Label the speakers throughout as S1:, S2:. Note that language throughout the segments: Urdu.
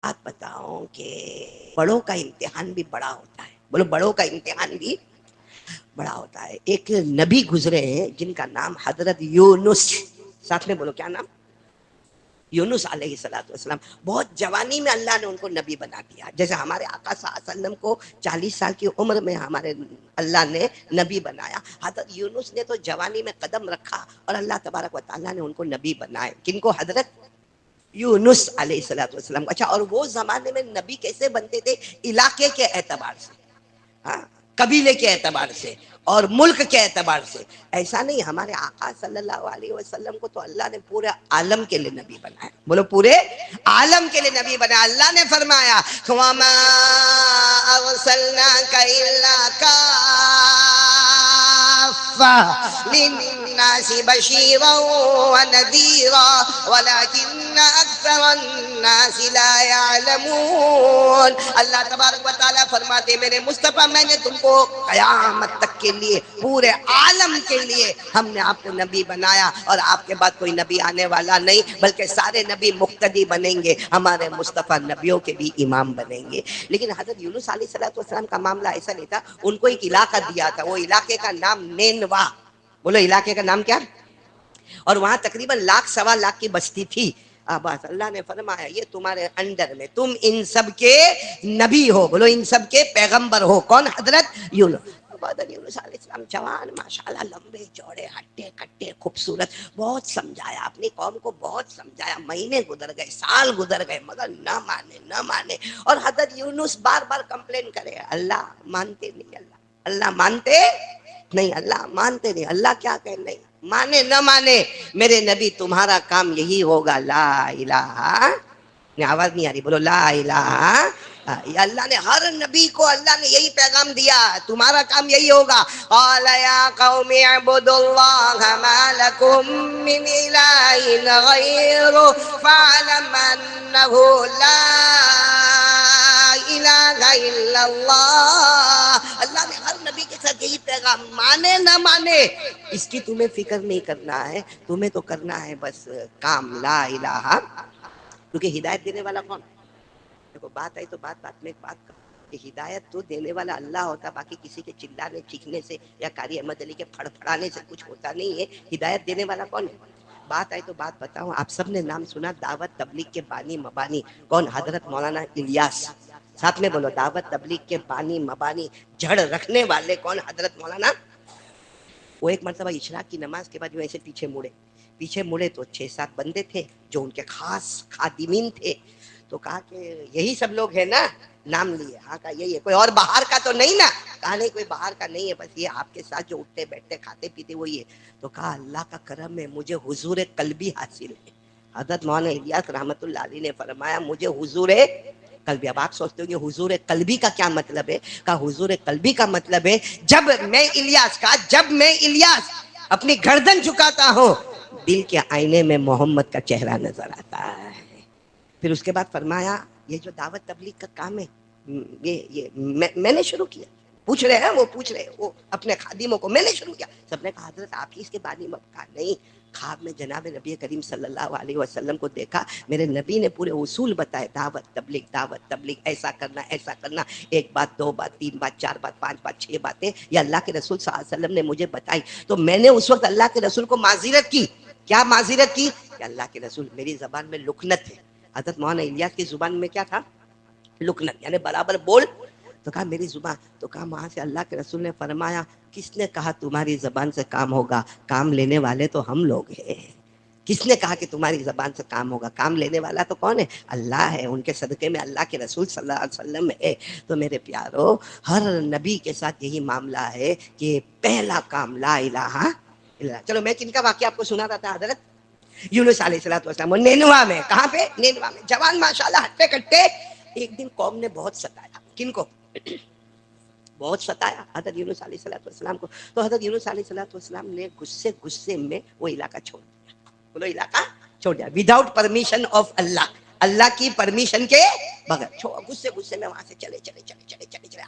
S1: بات بتاؤں کہ بڑوں کا امتحان بھی بڑا ہوتا ہے. بولو بڑوں کا امتحان بھی بڑا ہوتا ہے. ایک نبی گزرے ہیں جن کا نام حضرت یونس. ساتھ میں بولو کیا نام؟ یونس علیہ السلام. بہت جوانی میں اللہ نے ان کو نبی بنا دیا. جیسے ہمارے آقا صلی اللہ علیہ وسلم کو 40 سال کی عمر میں ہمارے اللہ نے نبی بنایا. حضرت یونس نے تو جوانی میں قدم رکھا اور اللہ تبارک و تعالیٰ نے ان کو نبی بنائے. کن کو؟ حضرت یونس علیہ السلام. اچھا، اور وہ زمانے میں نبی کیسے بنتے تھے؟ علاقے کے اعتبار سے، ہاں، قبیلے کے اعتبار سے اور ملک کے اعتبار سے. ایسا نہیں، ہمارے آقا صلی اللہ علیہ وسلم کو تو اللہ نے پورے عالم کے لیے نبی بنایا. بولو پورے عالم کے لیے نبی بنایا. اللہ نے فرمایا وَمَا أَرْسَلْنَاكَ إِلَّا كَافَّةً لِلنَّاسِ بَشِيرًا وَنَذِيرًا وَلَكِنَّ أَكْثَرَ النَّاسِ لَا يَعْلَمُونَ. اللہ تبارک و تعالیٰ فرماتے میرے مصطفیٰ میں نے تم کو قیامت تک کے لیے، پورے عالم کے لیے ہم نے آپ کو نبی بنایا، اور آپ کے بعد کوئی نبی آنے والا نہیں، بلکہ سارے نبی مقتدی بنیں گے. ہمارے مصطفیٰ نبیوں کے بھی امام بنیں گے. لیکن حضرت یونس علیہ السلام کا معاملہ ایسا نہیں تھا. ان کو ایک علاقہ دیا تھا، وہ علاقے کا نام نینوا. بولو علاقے کا نام کیا؟ اور وہاں تقریباً 1,00,000-1,25,000 کی بستی تھی. بس اللہ نے فرمایا یہ تمہارے انڈر میں، تم ان سب کے نبی ہو. بولو ان سب کے پیغمبر ہو. کون؟ حضرت یونس. حضرت یونس علیہ السلام جوان، ماشاءاللہ، لمبے چوڑے، ہٹے کٹے، خوبصورت. بہت سمجھایا، اپنی قوم کو بہت سمجھایا. مہینے گزر گئے، سال گزر گئے، مگر نہ مانے. اور حضرت یونس بار بار کمپلین کرے، اللہ مانتے نہیں. اللہ مانتے نہیں. اللہ مانتے نہیں. اللہ کیا کہ نہیں مانے نہ مانے، میرے نبی تمہارا کام یہی ہوگا، لا الہ. آواز نہیں آ رہی، بولو لا الہ. یا اللہ نے ہر نبی کو اللہ نے یہی پیغام دیا، تمہارا کام یہی ہوگا. قال یا قوم اعبدوا اللہ ما لکم من الہ غیرہ فاعلم انہ لا الہ الا اللہ. اللہ نے ہر نبی کے ساتھ یہی پیغام، مانے نہ مانے اس کی تمہیں فکر نہیں کرنا ہے، تمہیں تو کرنا ہے بس کام لا الہ. کیونکہ ہدایت دینے والا کون؟ دیکھو بات آئی تو بات میں ایک بات کروں کہ ہدایت تو دینے والا اللہ ہوتا، باقی کسی کے چلانے چیخنے سے یا قاری احمد علی کے پھڑ پھڑانے سے کچھ ہوتا نہیں ہے. ہدایت دینے والا کون ہے؟ بات آئی تو بات بتاؤں. آپ سب نے نام سنا دعوت تبلیغ کے بانی مبانی. کون؟ حضرت مولانا الیاس. ساتھ میں بولو دعوت تبلیغ کے بانی مبانی، جڑ رکھنے والے کون؟ حضرت مولانا. وہ ایک مرتبہ اشراق کی نماز کے بعد جو ایسے پیچھے مڑے تو 6-7 بندے تھے جو ان کے خاص خادمین تھے. تو کہا کہ یہی سب لوگ ہیں نا؟ نام لیے. ہاں کہا یہی ہے. کوئی اور باہر کا تو نہیں نا؟ کہا نہیں کوئی باہر کا نہیں ہے، بس یہ آپ کے ساتھ جو اٹھتے بیٹھتے کھاتے پیتے وہی ہے. تو کہا اللہ کا کرم ہے، مجھے حضور قلبی حاصل ہے. حضرت مولانا الیاس رحمت اللہ علیہ نے فرمایا مجھے حضور قلبی. اب آپ سوچتے ہو کہ حضور قلبی کا کیا مطلب ہے؟ کہا حضور قلبی کا مطلب ہے جب میں الیاس اپنی گردن جھکاتا ہوں، دل کے آئینے میں محمد کا چہرہ نظر آتا ہے. پھر اس کے بعد فرمایا یہ جو دعوت تبلیغ کا کام ہے یہ میں نے شروع کیا. پوچھ رہے ہیں وہ اپنے خادموں کو، میں نے شروع کیا. سب نے کہا حضرت آپ ہی اس کے بانی میں. کہا نہیں، خواب میں جناب نبی کریم صلی اللہ علیہ وسلم کو دیکھا، میرے نبی نے پورے اصول بتائے، دعوت تبلیغ ایسا کرنا 1 بات 2 بات 3 بات 4 بات 5 بات 6 باتیں یہ اللہ کے رسول صلی اللہ علیہ وسلم نے مجھے بتائی. تو میں نے اس وقت اللہ کے رسول کو معذرت کی. کیا معذرت کی؟ کہ اللہ کے رسول میری زبان میں لکنت ہے. حضرت مولانا الیاس کی زبان میں کیا تھا؟ لکنت، یعنی برابر بول. تو کہا میری زبان. تو کہا وہاں سے اللہ کے رسول نے فرمایا کس نے کہا تمہاری زبان سے کام ہوگا؟ کام لینے والے تو ہم لوگ ہیں. کس نے کہا کہ تمہاری زبان سے کام ہوگا؟ کام لینے والا تو کون ہے؟ اللہ ہے. ان کے صدقے میں اللہ کے رسول صلی اللہ علیہ وسلم ہے. تو میرے پیارو، ہر نبی کے ساتھ یہی معاملہ ہے کہ پہلا کام لا الہ الا اللہ. چلو میں کن کا واقعہ آپ کو سنا رہا تھا؟ حضرت یونس علیہ السلام. نینوا میں. کہاں پہ؟ نینوا میں. جوان ماشاءاللہ ہٹے کٹے. ایک دن قوم نے بہت ستایا. کن کو؟ بہت ستایا حضرت یونس علیہ السلام کو. تو حضرت یونس علیہ السلام نے غصے میں وہ علاقہ چھوڑ دیا. بولو علاقہ چھوڑ دیا وداؤٹ پرمیشن آف اللہ. اللہ کی پرمیشن کے بغیر. غصے میں وہاں سے چلے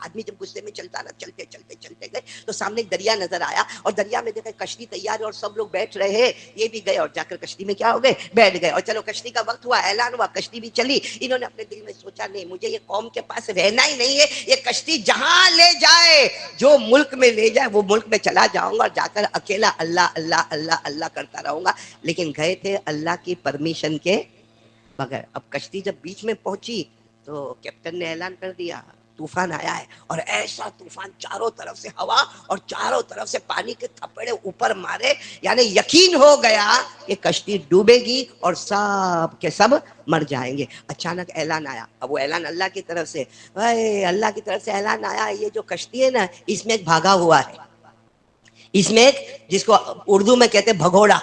S1: آدمی جب غصے میں چلتا نا, چلتے گئے تو سامنے ایک دریا نظر آیا, اور دریا میں دیکھا کشتی تیار ہے اور سب لوگ بیٹھ رہے ہیں. یہ بھی گئے اور جا کر کشتی میں کیا ہو گئے, بیٹھ گئے. اور چلو کشتی کا وقت ہوا, اعلان ہوا, کشتی بھی چلی. انہوں نے اپنے دل میں سوچا نہیں, مجھے یہ قوم کے پاس رہنا ہی نہیں ہے, یہ کشتی جہاں لے جائے, جو ملک میں لے جائے وہ ملک میں چلا جاؤں گا, اور جا کر اکیلا اللہ اللہ اللہ اللہ کرتا رہوں گا. لیکن گئے تھے اللہ کی پرمیشن کے بغیر. اب کشتی جب بیچ میں پہنچی تو کیپٹن نے اعلان کر دیا طوفان آیا ہے. اور ایسا طوفان, چاروں طرف سے ہوا اور چاروں طرف سے پانی کے تھپڑے اوپر مارے, یعنی یقین ہو گیا کہ کشتی ڈوبے گی اور سب کے سب مر جائیں گے. اچانک اعلان آیا. اب وہ اعلان اللہ کی طرف سے, اللہ کی طرف سے اعلان آیا, یہ جو کشتی ہے نا اس میں ایک بھاگا ہوا ہے, اس میں ایک, جس کو اردو میں کہتے بھگوڑا,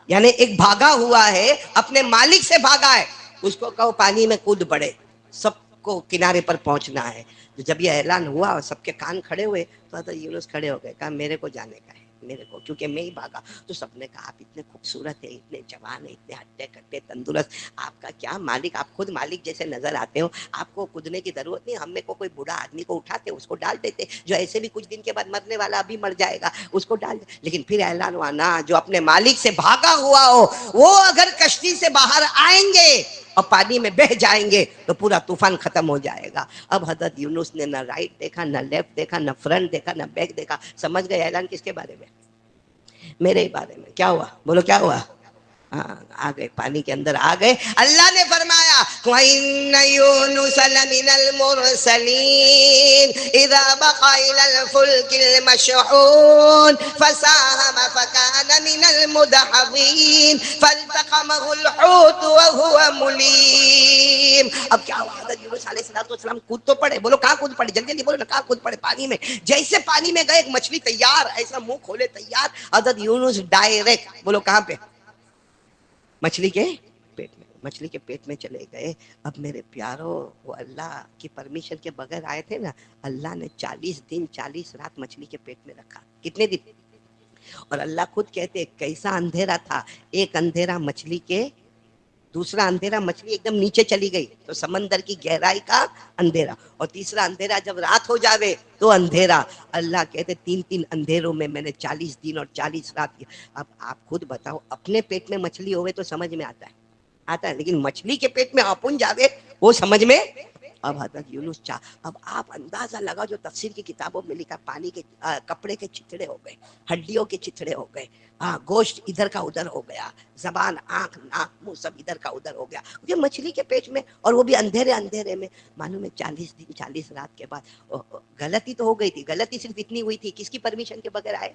S1: یعنی ایک بھاگا ہوا ہے, اپنے مالک سے بھاگا ہے. اس کو کہو پانی میں کود پڑے, سب کو کنارے پر پہنچنا ہے. جب یہ اعلان ہوا اور سب کے کان کھڑے ہوئے تو حضرت یونس کھڑے ہو گئے, کہا میرے کو جانے کا ہے, میرے کو, کیونکہ میں ہی بھاگا. تو سب نے کہا آپ اتنے خوبصورت ہیں, اتنے جوان ہیں, اتنے ہٹے کٹے تندرست, آپ کا کیا مالک, آپ خود مالک جیسے نظر آتے ہو, آپ کو کودنے کی ضرورت نہیں. ہم میں کو کوئی بوڑھا آدمی کو اٹھاتے, اس کو ڈال دیتے, جو ایسے بھی کچھ دن کے بعد مرنے والا ابھی مر جائے گا, اس کو ڈال دیتے. لیکن پھر اعلان ہوا نا, جو اپنے مالک سے بھاگا ہوا ہو وہ اگر کشتی سے باہر آئیں گے اور پانی میں بہ جائیں گے تو پورا طوفان ختم ہو جائے گا. اب حضرت یونس نے نہ رائٹ دیکھا, نہ لیفٹ دیکھا, نہ فرنٹ دیکھا, نہ بیک دیکھا. سمجھ گئے اعلان کس کے بارے میں, میرے ہی بارے میں. کیا ہوا, بولو کیا ہوا, آ گئے, پانی کے اندر آ گئے. اللہ نے فرمایا وَإِنَّ يُونُسَ لَمِنَ الْمُرْسَلِينَ إِذَا بَقَى إِلَى الْفُلْكِ الْمَشْحُونِ فَسَاهَمَ فَكَانَ مِنَ الْمُدْحَضِينَ فَالْتَقَمَهُ الْحُوتُ وَهُوَ مُلِيمٌ. اب کیا ہوا, حضرت یونس علیہ السلام کود تو پڑے. بولو کہاں کود پڑے, جلدی جلدی بولو نا, کہاں کود پڑے, پانی میں. جیسے پانی میں گئے, ایک مچھلی تیار, ایسا منہ کھولے تیار. حضرت یونس ڈائریکٹ, بولو کہاں پہ, مچھلی کے پیٹ میں. مچھلی کے پیٹ میں چلے گئے. اب میرے پیارو, وہ اللہ کی پرمیشن کے بغیر آئے تھے نا, اللہ نے 40 دن 40 رات مچھلی کے پیٹ میں رکھا. کتنے دن, اور اللہ خود کہتے کیسا اندھیرا تھا. ایک اندھیرا مچھلی کے, دوسرا اندھیرا مچھلی ایک دم نیچے چلی گئی تو سمندر کی گہرائی کا اندھیرا, اور تیسرا اندھیرا جب رات ہو جاوے تو اندھیرا. اللہ کہتے 3 اندھیروں میں میں نے 40 دن اور 40 رات کیا. اب آپ خود بتاؤ, اپنے پیٹ میں مچھلی ہوئے تو سمجھ میں آتا ہے, لیکن مچھلی کے پیٹ میں اپن جاوے وہ سمجھ میں. اب حضرت یونس اب آپ اندازہ لگا, جو تفسیر کی کتابوں میں لکھا, پانی کے کپڑے کے چتھڑے ہو گئے, ہڈیوں کے چتھڑے ہو گئے, گوشت ادھر کا ادھر ہو گیا, زبان, آنکھ, ناک, منہ سب ادھر کا ادھر ہو گیا, یہ مچھلی کے پیٹ میں, اور وہ بھی اندھیرے میں. معلوم ہے 40 دن 40 رات کے بعد غلطی تو ہو گئی تھی. غلطی صرف اتنی ہوئی تھی, کس کی پرمیشن کے بغیر آئے,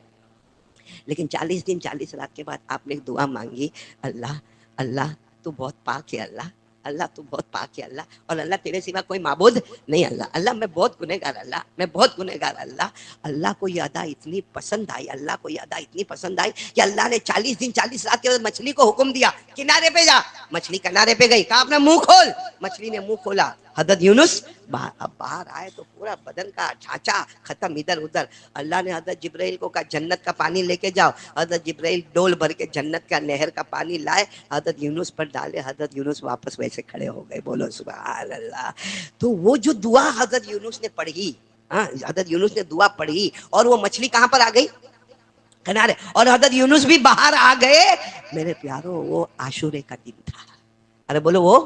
S1: لیکن 40 دن 40 رات کے بعد آپ نے ایک دعا مانگی, اللہ اللہ تو بہت پاک ہے, اللہ اللہ تو بہت پاک ہے, اللہ, اور اللہ تیرے سوا کوئی معبود نہیں, اللہ اللہ میں بہت گنہگار, اللہ میں بہت گنہگار, اللہ. اللہ کو یہ ادا اتنی پسند آئی, اللہ کو یہ ادا اتنی پسند آئی کہ اللہ نے 40 دن 40 رات کے بعد مچھلی کو حکم دیا کنارے پہ جا. مچھلی کنارے پہ گئی, کہا اپنا منہ کھول. مچھلی نے منہ کھولا. حضرت یونس باہر آئے تو پورا بدن کا ڈھانچہ ختم ادھر ادھر. اللہ نے حضرت جبرائیل کو کہا جنت کا پانی لے کے جاؤ. حضرت جبرائیل ڈول بھر کے جنت کا نہر کا پانی لائے, حضرت یونس پر ڈالے. حضرت یونس واپس ویسے کھڑے ہو گئے. بولو سبحان اللہ. تو وہ جو دعا حضرت یونس نے پڑھی, حضرت یونس نے دعا پڑھی, اور وہ مچھلی کہاں پر آ گئی, کنارے, اور حضرت یونس بھی باہر آ گئے. میرے پیارو, وہ عاشورے کا دن تھا. ارے بولو, وہ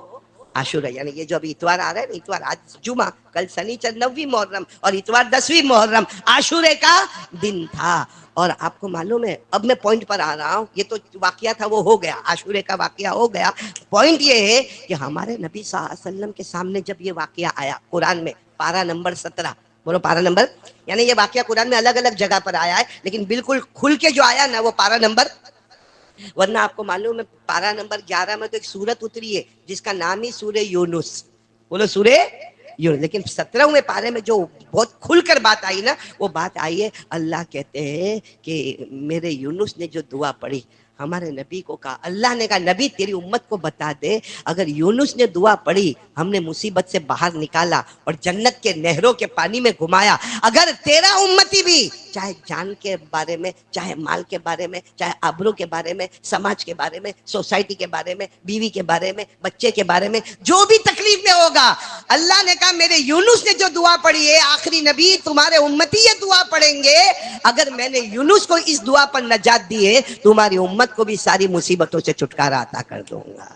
S1: عاشورہ, یعنی یہ جو ابھی اتوار آ رہا ہے نا, اتوار, آج جمعہ, کل سنیچر 9ویں محرم, اور اتوار 10ویں محرم, عاشورے کا دن تھا. اور آپ کو معلوم ہے, اب میں پوائنٹ پر آ رہا ہوں, یہ تو واقعہ تھا وہ ہو گیا, عاشورے کا واقعہ ہو گیا. پوائنٹ یہ ہے کہ ہمارے نبی صلی اللہ علیہ وسلم کے سامنے جب یہ واقعہ آیا قرآن میں, پارہ نمبر 17, بولو پارہ نمبر, یعنی یہ واقعہ قرآن میں الگ الگ جگہ پر آیا ہے, لیکن بالکل کھل کے جو آیا نا وہ پارہ نمبر, ورنہ آپ کو معلوم ہے پارہ نمبر 11 میں تو ایک سورت اتری ہے جس کا نام ہی سورہ یونس. بولو سورہ یونس. لیکن 17ویں پارے میں جو بہت کھل کر بات آئی نا, وہ بات آئی ہے, اللہ کہتے ہیں کہ میرے یونس نے جو دعا پڑھی, ہمارے نبی کو کہا, اللہ نے کہا نبی تیری امت کو بتا دے, اگر یونس نے دعا پڑھی, ہم نے مصیبت سے باہر نکالا اور جنت کے نہروں کے پانی میں گھمایا, اگر تیرا امتی بھی چاہے جان کے بارے میں، چاہے مال کے بارے میں، چاہے آبرو کے بارے میں، سماج کے بارے میں، سوسائٹی کے بارے میں، بیوی کے بارے میں، بچے کے بارے میں، جو بھی تکلیف میں ہوگا، اللہ نے کہا میرے یونس نے جو دعا پڑھی ہے، آخری نبی تمہارے امتی یہ دعا پڑھیں گے، اگر میں نے یونس کو اس دعا پر نجات دی ہے، تمہاری امت کو بھی ساری مصیبتوں سے چھٹکارا عطا کر دوں گا۔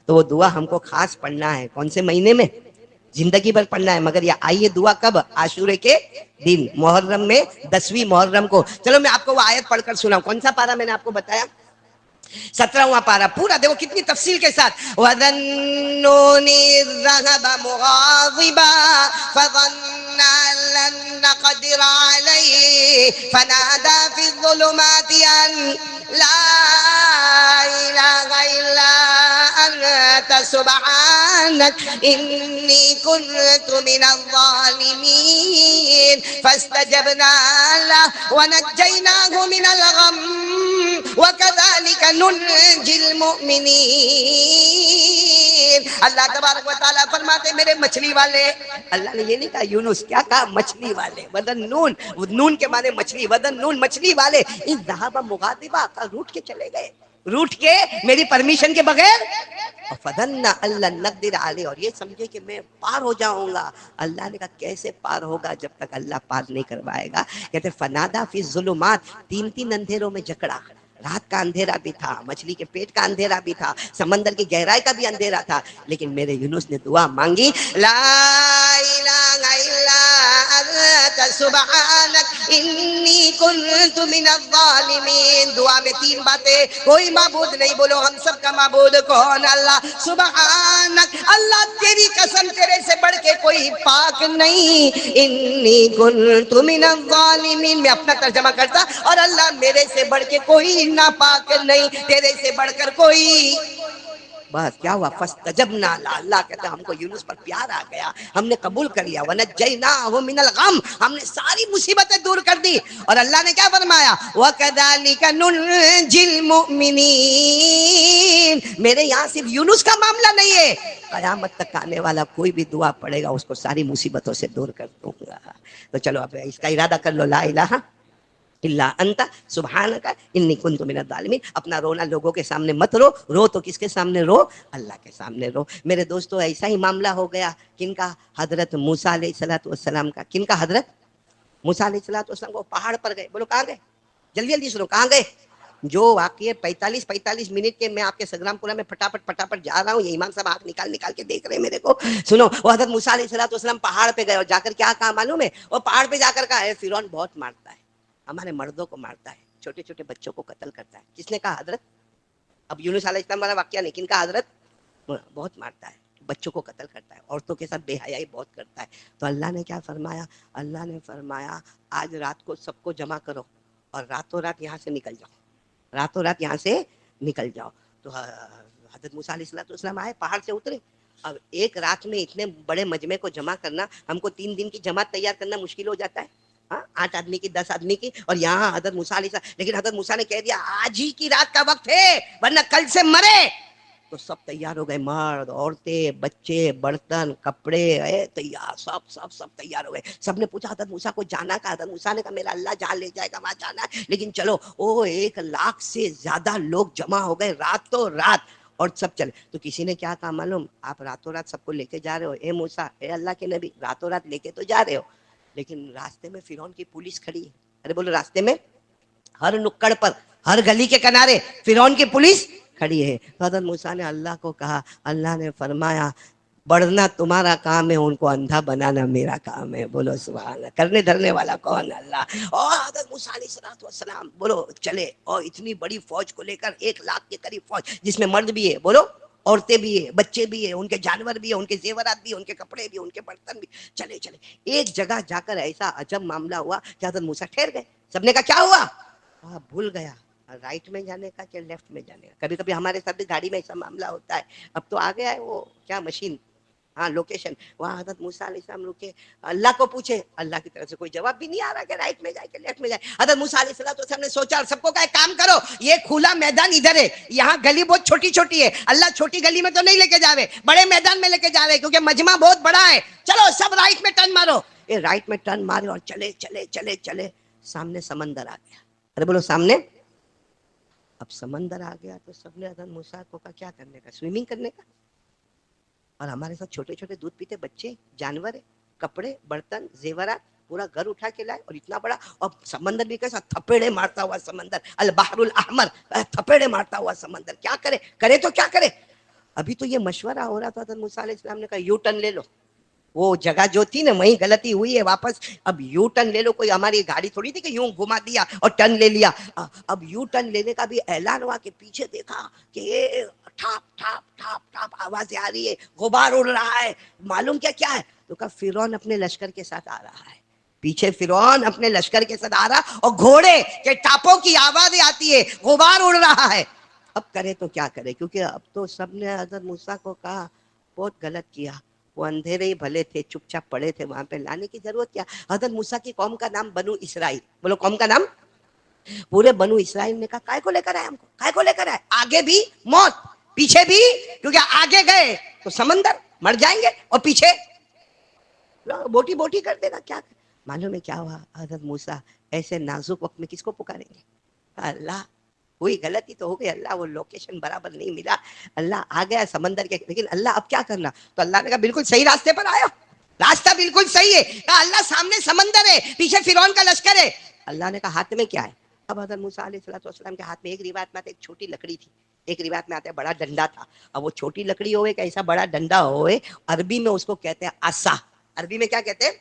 S1: تو وہ دعا ہم کو خاص پڑھنا ہے، کون سے مہینے میں؟ زندگی بھر پڑھنا ہے، مگر یہ آئیے دعا کب؟ عاشورے کے دن، محرم میں 10ویں محرم کو۔ چلو میں آپ کو وہ آیت پڑھ کر سناؤں۔ کون سا پارہ میں نے آپ کو بتایا؟ 17واں پارہ پورا دیکھو کتنی تفصیل کے ساتھ۔ وَذَنُّونِ الذَّهَبَ مُغَاضِبًا فَظَنَّ أَن لَّن نَّقْدِرَ عَلَيْهِ فَنَادَىٰ فِي الظُّلُمَاتِ أَن لَّا إِلَٰهَ إِلَّا أَنتَ سُبْحَانَكَ إِنِّي كُنتُ مِنَ الظَّالِمِينَ فَاسْتَجَبْنَا لَهُ وَنَجَّيْنَاهُ مِنَ الْغَمِّ وَكَذَلِكَ نُنْجِي الْمُؤْمِنِينَ۔ اللہ تبارک و تعالیٰ فرماتے میرے مچھلی والے، اللہ نے یہ نہیں کہا یونس، کیا کہا؟ مچھلی والے۔ وَذَن نون، نون کے معنی مچھلی، وَذَن نون مچھلی والے، اِذْ ذَهَبَ مُغَاضِبًا، روٹ کے چلے گئے، روٹ کے میری پرمیشن کے بغیر۔ فَظَنَّ أَن لَّن نَّقْدِرَ عَلَيْهِ، اور یہ سمجھے کہ میں پار ہو جاؤں گا۔ اللہ نے کہا کیسے پار ہوگا جب تک اللہ پار نہیں کروائے گا؟ کہتے فنادا فی الظلمات، تین اندھیروں میں جکڑا، رات کا اندھیرا بھی تھا، مچھلی کے پیٹ کا اندھیرا بھی تھا، سمندر کی گہرائی کا بھی اندھیرا تھا، لیکن میرے یونس نے دعا مانگی، لا الہ الا انت سبحانک انی کنت من الظالمین۔ دعا میں تین باتیں، کوئی معبود نہیں، بولو ہم سب کا معبود کون؟ اللہ۔ سبحانک، اللہ تیری قسم تیرے سے بڑھ کے کوئی پاک نہیں، انی کنت من الظالمین، میں اپنا ترجمہ کرتا، اور اللہ میرے سے بڑھ کے کوئی ناپاک نہیں، تیرے سے بڑھ کر کوئی۔ بس کیا ہوا؟ فاستجبنا لہ، اللہ کہتا ہم کو یونس پر پیار آ گیا، ہم نے قبول کر لیا، ونجیناہ من الغم، ہم نے ساری مصیبتیں دور کر دی، اور اللہ نے کیا فرمایا؟ وکذالک ننجی المؤمنین۔ میرے یہاں صرف یونس کا معاملہ نہیں ہے، قیامت تک آنے والا کوئی بھی دعا پڑے گا اس کو ساری مصیبتوں سے دور کر دوں گا۔ تو چلو اب اس کا ارادہ کر لو، لا الہ الا انت سبحانک انی کنت من الظالمین۔ اپنا رونا لوگوں کے سامنے مت رو، رو تو کس کے سامنے رو؟ اللہ کے سامنے رو۔ میرے دوستو ایسا ہی معاملہ ہو گیا، کن کا؟ حضرت موسیٰ علیہ السلام کا۔ کن کا؟ حضرت موسیٰ علیہ السلام، وہ پہاڑ پر گئے، بولو کہاں گئے؟ جلدی جلدی سنو، کہاں گئے؟ جو واقعی 45 منٹ کے میں آپ کے سگرام پورا میں پھٹافٹ جا رہا ہوں، یہ امام صاحب آنکھ نکال کے دیکھ رہے ہیں میرے کو، سنو۔ وہ حضرت موسیٰ علیہ السلام پہاڑ پہ گئے، اور جا کر کیا کہا معلوم ہے؟ وہ پہاڑ پہ جا کر کہا ہے فرعون بہت مارتا ہے، ہمارے مردوں کو مارتا ہے، چھوٹے چھوٹے بچوں کو قتل کرتا ہے۔ کس نے کہا؟ حضرت۔ اب یونس علیہ السلام والا واقعہ نہیں، کن کا؟ حضرت بہت مارتا ہے، بچوں کو قتل کرتا ہے، عورتوں کے ساتھ بے حیائی بہت کرتا ہے۔ تو اللہ نے کیا فرمایا؟ اللہ نے فرمایا آج رات کو سب کو جمع کرو اور راتوں رات یہاں سے نکل جاؤ، راتوں رات یہاں سے نکل جاؤ۔ تو حضرت موسیٰ علیہ السلام آئے، پہاڑ سے اترے۔ اب ایک رات میں اتنے بڑے مجمع کو جمع کرنا، ہم کو 3 دن کی جماعت تیار کرنا مشکل ہو جاتا ہے، 8 آدمی کی، 10 آدمی کی، اور یہاں حضرت موسیٰ علیہ السلام، لیکن حضرت موسیٰ نے کہہ دیا آج ہی کی رات کا وقت ہے ورنہ کل سے مرے۔ تو سب تیار ہو گئے، مرد، عورتیں، بچے، برتن، کپڑے، تیار، سب تیار ہو گئے۔ سب نے پوچھا حضرت موسیٰ کو جانا کا؟ حضرت موسیٰ نے کہا میرا اللہ جہاں لے جائے گا وہاں جانا ہے، لیکن چلو۔ 1 لاکھ سے زیادہ لوگ جمع ہو گئے راتوں رات، اور سب چلے۔ تو کسی نے کیا کہا معلوم؟ آپ راتوں رات سب کو لے کے جا رہے ہو، اے موسیٰ، اے اللہ کے نبی، راتوں رات لے کے تو جا رہے ہو، لیکن راستے میں فرعون کی پولیس کھڑی ہے۔ ارے بولو، راستے میں ہر نکڑ پر، ہر گلی کے کنارے فرعون کی پولیس کھڑی ہے۔ حضرت موسیٰ نے اللہ کو کہا، اللہ نے فرمایا بڑھنا تمہارا کام ہے، ان کو اندھا بنانا میرا کام ہے۔ بولو سبحان اللہ۔ کرنے دھرنے والا کون؟ اللہ۔ اور حضرت موسیٰ علیہ السلام بولو چلے، اور اتنی بڑی فوج کو لے کر 1 لاکھ کے قریب فوج، جس میں مرد بھی ہے، بولو، عورتیں بھی ہیں، بچے بھی ہیں، ان کے جانور بھی ہیں، ان کے زیورات بھی ہیں، ان کے کپڑے بھی ہیں، ان کے برتن بھی۔ چلے ایک جگہ جا کر ایسا عجب معاملہ ہوا کہ حضرت موسیٰ ٹھہر گئے۔ سب نے کہا کیا ہوا؟ بھول گیا رائٹ میں جانے کا کہ لیفٹ میں جانے کا۔ کبھی کبھی ہمارے ساتھ بھی گاڑی میں ایسا معاملہ ہوتا ہے، اب تو آ گیا ہے وہ کیا مشین، لوکیشن۔ وہاں حضرت موسیٰ علیہ السلام رکے، اللہ کو پوچھے، اللہ کی طرف سے کوئی جواب بھی نہیں آ رہا کہ رائٹ میں جائے کہ لیفٹ میں جائے۔ حضرت موسیٰ علیہ السلام نے سوچا اور سب کو کہا ایک کام کرو، یہ کھلا میدان ادھر ہے، یہاں گلی بہت چھوٹی چھوٹی ہے، اللہ چھوٹی گلی میں تو نہیں لے کے جا رہے، بڑے میدان میں لے کے جا رہے کیونکہ مجمع بہت بڑا ہے، چلو سب رائٹ میں ٹرن مارو۔ یہ رائٹ میں ٹرن مارے اور چلے چلے چلے چلے، سامنے سمندر آ گیا. ارے بولو سامنے. اب سمندر آ گیا تو سب نے حضرت موسیٰ کو کہا کیا کرنے کا, سوئمنگ کرنے کا. اور ہمارے ساتھ چھوٹے چھوٹے دودھ پیتے بچے, جانور, کپڑے, برتن, زیورات, پورا گھر اٹھا کے لائے, اور اتنا بڑا, اور سمندر بھی کیسا تھپیڑے مارتا ہوا سمندر, البحر الاحمر, تھپیڑے مارتا ہوا سمندر. کیا کرے تو کیا کرے. ابھی تو یہ مشورہ ہو رہا تھا, حضرت موسیٰ علیہ السلام نے کہا یو ٹرن لے لو. وہ جگہ جو تھی نا وہیں غلطی ہوئی ہے, واپس اب یو ٹرن لے لو. کوئی ہماری گاڑی تھوڑی تھی کہ یوں گھما دیا اور ٹرن لے لیا. اب یو ٹرن لینے کا بھی اعلان ہوا کہ پیچھے دیکھا کہ یہ ٹھاپ ٹھاپ ٹھاپ ٹھاپ آوازیں آ رہی ہے, غبار اڑ رہا ہے. معلوم کیا ہے, تو کہا فرعون اپنے لشکر کے ساتھ آ رہا ہے. پیچھے فرعون اپنے لشکر کے ساتھ آ رہا, اور گھوڑے کے ٹاپوں کی آوازیں آتی ہے, غبار اڑ رہا ہے. اب کرے تو کیا کرے, کیونکہ اب تو سب نے حضرت موسیٰ کو کہا بہت غلط کیا. وہ اندھیرے ہی بھلے تھے, چپ چاپ پڑے تھے, وہاں پہ لانے کی ضرورت کیا. حضرت موسیٰ کی قوم کا نام بنو اسرائیل. بولو قوم کا نام. پورے بنو اسرائیل نے کہا کائے کو لے کر آئے ہم کو, کائے کو لے کر آئے. آگے بھی موت, پیچھے بھی, کیونکہ آگے گئے تو سمندر, مر جائیں گے, اور پیچھے بوٹی بوٹی کر دینا. کیا معلوم ہے کیا ہوا, حضرت موسیٰ ایسے نازک وقت میں کس کو پکاریں گے. اللہ, کوئی غلطی تو ہو گئی, اللہ وہ لوکیشن برابر نہیں ملا, اللہ آ گیا سمندر کے. لیکن اللہ اب کیا کرنا, تو اللہ نے کہا بالکل صحیح راستے پر آیا, راستہ بالکل صحیح ہے. کہا اللہ سامنے سمندر ہے, پیچھے فرعون کا لشکر ہے. اللہ نے کہا ہاتھ میں کیا ہے. اب حضرت موسیٰ علیہ السلام کے ہاتھ میں ایک روایت میں آتا ہے ایک چھوٹی لکڑی تھی, ایک روایت میں آتا ہے بڑا ڈنڈا تھا. اب وہ چھوٹی لکڑی ہوئے کہ ایسا بڑا ڈنڈا ہوئے, عربی میں اس کو کہتے ہیں عصا. عربی میں کیا کہتے ہیں,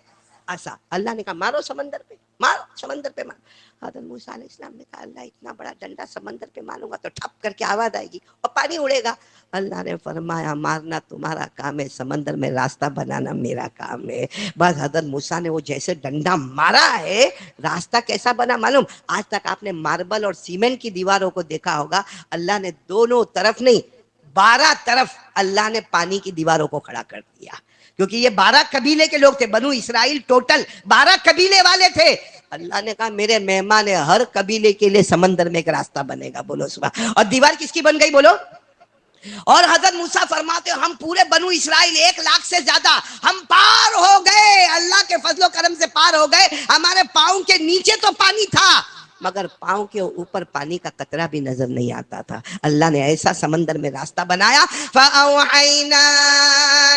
S1: عصا. اللہ نے کہا مارو سمندر پہ, مارو سمندر پہ مارو. حضرت موسیٰ علیہ السلام نے کہا اللہ اتنا بڑا ڈنڈا سمندر پہ ماروں گا تو ٹھپ کر کے آواز آئے گی اور پانی اڑے گا. اللہ نے فرمایا مارنا تمہارا کام ہے, سمندر میں راستہ بنانا میرا کام ہے. بس حضرت موسیٰ نے وہ جیسے ڈنڈا مارا ہے, راستہ کیسا بنا معلوم. آج تک آپ نے ماربل اور سیمنٹ کی دیواروں کو دیکھا ہوگا, اللہ نے دونوں طرف نہیں 12 طرف اللہ نے پانی کی دیواروں کو کھڑا کر دیا, کیونکہ یہ 12 قبیلے کے لوگ تھے. بنو اسرائیل ٹوٹل 12 قبیلے والے تھے. اللہ نے کہا میرے مہمان ہے, ہر قبیلے کے لیے سمندر میں ایک راستہ بنے گا. بولو سبحان. اور دیوار کس کی بن گئی بولو. اور حضرت موسیٰ فرماتے ہم پورے بنو اسرائیل 1 لاکھ سے زیادہ ہم پار ہو گئے, اللہ کے فضل و کرم سے پار ہو گئے. ہمارے پاؤں کے نیچے تو پانی تھا, مگر پاؤں کے اوپر پانی کا قطرہ بھی نظر نہیں آتا تھا. اللہ نے ایسا سمندر میں راستہ بنایا. فَأَوْحَيْنَا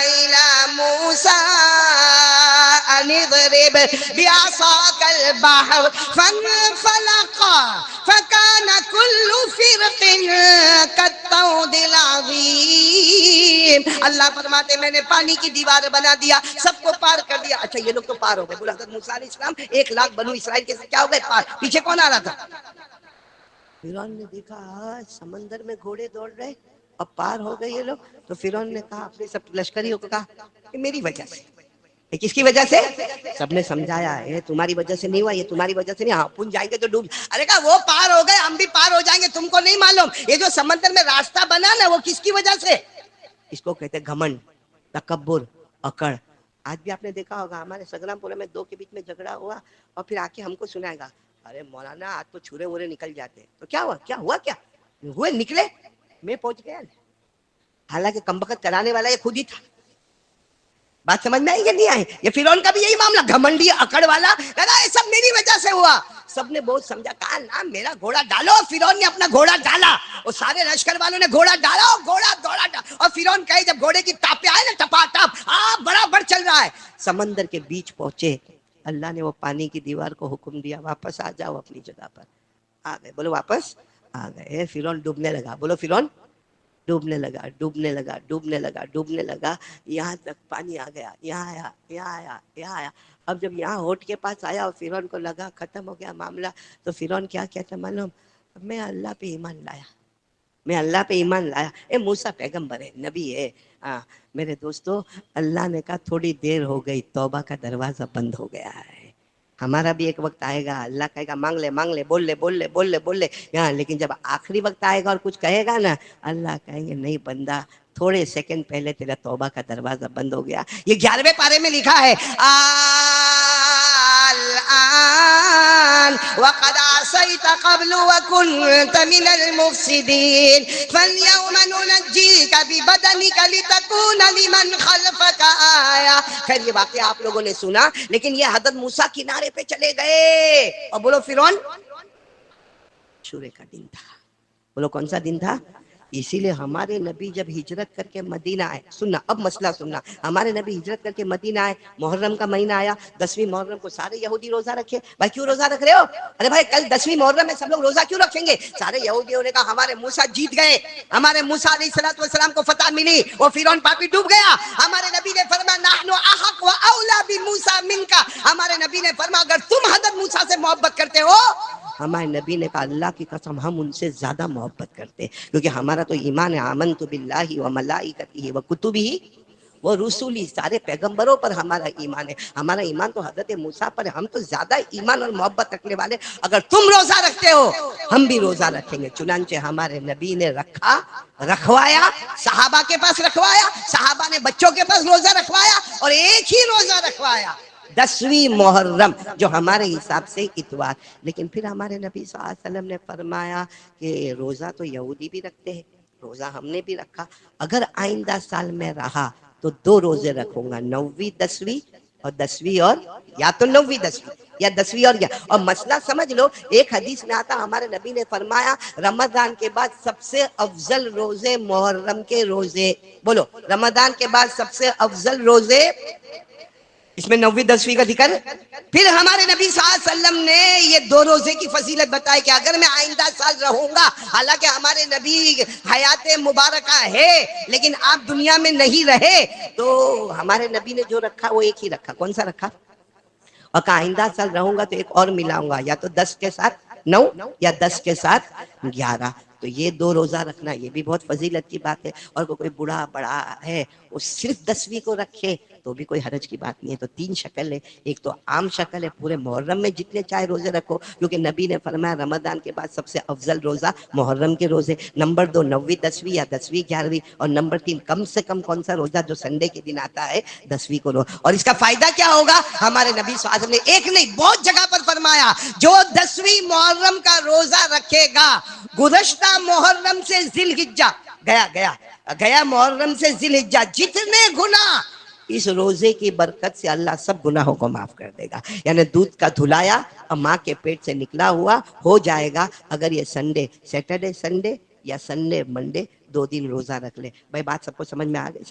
S1: إِلَى مُوسَىٰ أَنِ اضْرِبْ بِعَصَاكَ الْبَحْرَ فَانفَلَقَ فَكَانَ كُلُّ فِرْقٍ كَالطَّوْدِ الْعَظِيمِ. اللہ فرماتے میں نے پانی کی دیوار بنا دیا, سب کو پار کر دیا. اچھا یہ لوگ تو پار ہو گئے. بولا حضرت موسیٰ علیہ السلام 1 لاکھ بنو اسرائیل کے کیا ہو گئے پار. پیچھے کون آ رہا تھا. فرعون نے دیکھا سمندر میں گھوڑے دوڑ رہے, اب پار ہو گئے یہ لوگ. تو فرعون نے کہا اپنے سب لشکریوں کو کہا کہ میری وجہ سے. کس کی وجہ سے. سب نے سمجھایا یہ تمہاری وجہ سے نہیں ہوا, یہ تمہاری وجہ سے نہیں, اپن جائیں گے تو ڈوب. ارے کہا وہ پار ہو گئے, ہم بھی پار ہو جائیں گے, تم کو نہیں معلوم. یہ جو سمندر میں راستہ بنا نا وہ کس کی وجہ سے. اس کو کہتے گھمنڈ, تکبر, اکڑ. آج بھی آپ نے دیکھا ہوگا ہمارے سگرام پورے میں 2 کے بیچ میں جھگڑا ہوا, اور پھر آ کے ہم کو سنائے گا ارے مولانا آج تو چھرے وورے نکل جاتے. تو کیا ہوا, کیا ہوا, کیا ہوئے نکلے, میں پہنچ گیا. حالانکہ کمبخت کرانے والا یہ خود ہی تھا. بات سمجھ میں آئی کہ نہیں آئی. یہ فرعون کا بھی یہی معاملہ, گھمنڈی اکڑ والا, یہ سب میری وجہ سے ہوا. سب نے بہت سمجھا, کہا نا میرا گھوڑا ڈالو. فرعون نے اپنا گھوڑا ڈالا, اور سارے لشکر والوں نے گھوڑا ڈالا, اور گھوڑا دوڑا ڈالا. اور فرعون کہے جب گھوڑے کی ٹاپے آئے نا ٹپا ٹپ, برابر چل رہا ہے. سمندر کے بیچ پہنچے, اللہ نے وہ پانی کی دیوار کو حکم دیا واپس آ جاؤ اپنی جگہ پر. آ گئے. بولو واپس آ گئے. فرعون ڈوبنے لگا. بولو فرعون ڈوبنے لگا, ڈوبنے لگا, ڈوبنے لگا, ڈوبنے لگا. یہاں تک پانی آ گیا, یہاں آیا, یہاں آیا, یہاں آیا. اب جب یہاں ہوٹ کے پاس آیا اور فرعون کو لگا ختم ہو گیا معاملہ, تو فرعون کیا کہتا معلوم, میں اللہ پہ ایمان لایا, میں اللہ پہ ایمان لایا. اے موسیٰ پیغمبر ہے, نبی ہے. میرے دوستو, اللہ نے کہا تھوڑی دیر ہو گئی, توبہ کا دروازہ بند ہو گیا ہے. ہمارا بھی ایک وقت آئے گا, اللہ کہے گا مانگ لے, مانگ لے, بول لے, بول لے, بول لے, بول لے. لیکن جب آخری وقت آئے گا اور کچھ کہے گا نا, اللہ کہیں گے نہیں بندہ, تھوڑے سیکنڈ پہلے تیرا توبہ کا دروازہ بند ہو گیا. یہ 11ویں پارے میں لکھا ہے, الآن وقد عصيت قبل وكنت من المفسدين فاليوم ننجيك ببدنك لتكون لمن خلفك آية. خیر یہ واقعہ آپ لوگوں نے سنا، لیکن یہ حضرت موسیٰ کنارے پہ چلے گئے اور بولو فرعون عاشورے کا دن تھا. بولو کون سا دن تھا؟ اسی لیے ہمارے نبی جب ہجرت کر کے مدینہ آئے، سننا اب مسئلہ سننا، ہمارے نبی ہجرت کر کے مدینہ آئے، محرم کا مہینہ آیا، 10ویں محرم کو سارے یہودی روزہ رکھے. بھائی کیوں روزہ رکھ رہے ہو؟ ارے بھائی کل 10ویں محرم میں سب لوگ روزہ کیوں رکھیں گے؟ سارے یہودیوں نے کہا ہمارے موسیٰ جیت گئے، ہمارے موسیٰ علیہ السلام کو فتح ملی، وہ فرعون پاپی ڈوب گیا. ہمارے نبی نے فرمایا نحن احق و اولا بموسیٰ منک. ہمارے نبی نے فرمایا اگر تم حضرت موسیٰ سے محبت کرتے ہو، ہمارے نبی نے کہا اللہ کی قسم ہم ان سے زیادہ محبت کرتے، کیونکہ ہمارا تو ایمان ہے آمنت باللہ و ملائکتہ و کتبہ و رسولہ، سارے پیغمبروں پر ہمارا ایمان ہے. ہمارا ایمان تو حضرت موسیٰ پر ہے، ہم تو زیادہ ایمان اور محبت رکھنے والے. اگر تم روزہ رکھتے ہو ہم بھی روزہ رکھیں گے. چنانچہ ہمارے نبی نے رکھا، رکھوایا، صحابہ کے پاس رکھوایا، صحابہ نے بچوں کے پاس روزہ رکھوایا، اور ایک ہی روزہ رکھوایا 10ویں محرم جو ہمارے حساب سے اتوار. لیکن پھر ہمارے نبی صلی اللہ علیہ وسلم نے فرمایا کہ روزہ تو یہودی بھی رکھتے ہیں، روزہ ہم نے بھی رکھا، اگر آئندہ سال میں رہا تو 2 روزے رکھوں گا، 9ویں 10ویں اور 10ویں اور یا تو 9ویں 10ویں یا 10ویں اور یا. اور مسئلہ سمجھ لو، ایک حدیث میں آتا ہمارے نبی نے فرمایا رمضان کے بعد سب سے افضل روزے محرم کے روزے. بولو رمضان کے بعد سب سے افضل روزے، اس میں 9ویں 10ویں کا ذکر. پھر ہمارے نبی صلی اللہ علیہ وسلم نے یہ 2 روزے کی فضیلت بتائی کہ اگر میں آئندہ سال رہوں گا، حالانکہ ہمارے نبی حیات مبارکہ ہے لیکن آپ دنیا میں نہیں رہے، تو ہمارے نبی نے جو رکھا وہ ایک ہی رکھا. کون سا رکھا؟ اور کہ آئندہ سال رہوں گا تو ایک اور ملاؤں گا، یا تو 10 کے ساتھ 9 یا 10 کے ساتھ 11. تو یہ 2 روزہ رکھنا یہ بھی بہت فضیلت کی بات ہے. اور کوئی بوڑھا بڑا ہے وہ صرف 10ویں کو رکھے تو بھی کوئی حرج کی بات نہیں ہے. تو 3 شکل ہے، ایک تو عام شکل ہے پورے محرم میں جتنے چاہے روزے رکھو، کیونکہ نبی نے فرمایا رمضان کے بعد سب سے افضل روزہ محرم کے روزے. نمبر 2 9ویں 10ویں یا 10ویں 11ویں. اور نمبر 3 کم سے کم کون سا روزہ جو سنڈے کے دن آتا ہے 10ویں کو. اور اس کا فائدہ کیا ہوگا؟ ہمارے نبی صلی اللہ علیہ وسلم نے ایک نہیں بہت جگہ پر فرمایا جو 10ویں محرم کا روزہ رکھے گا، گزشتہ محرم سے ذی الحجہ گیا محرم سے ذی الحجہ جتنے گناہ، اس روزے کی برکت سے اللہ سب گناہوں کو معاف کر دے گا. یعنی دودھ کا دھلایا اور ماں کے پیٹ سے نکلا ہوا ہو جائے گا اگر یہ سنڈے، سیٹرڈے سنڈے یا سنڈے منڈے 2 دن روزہ رکھ لے. بھائی بات سب کو سمجھ میں آ گئی؟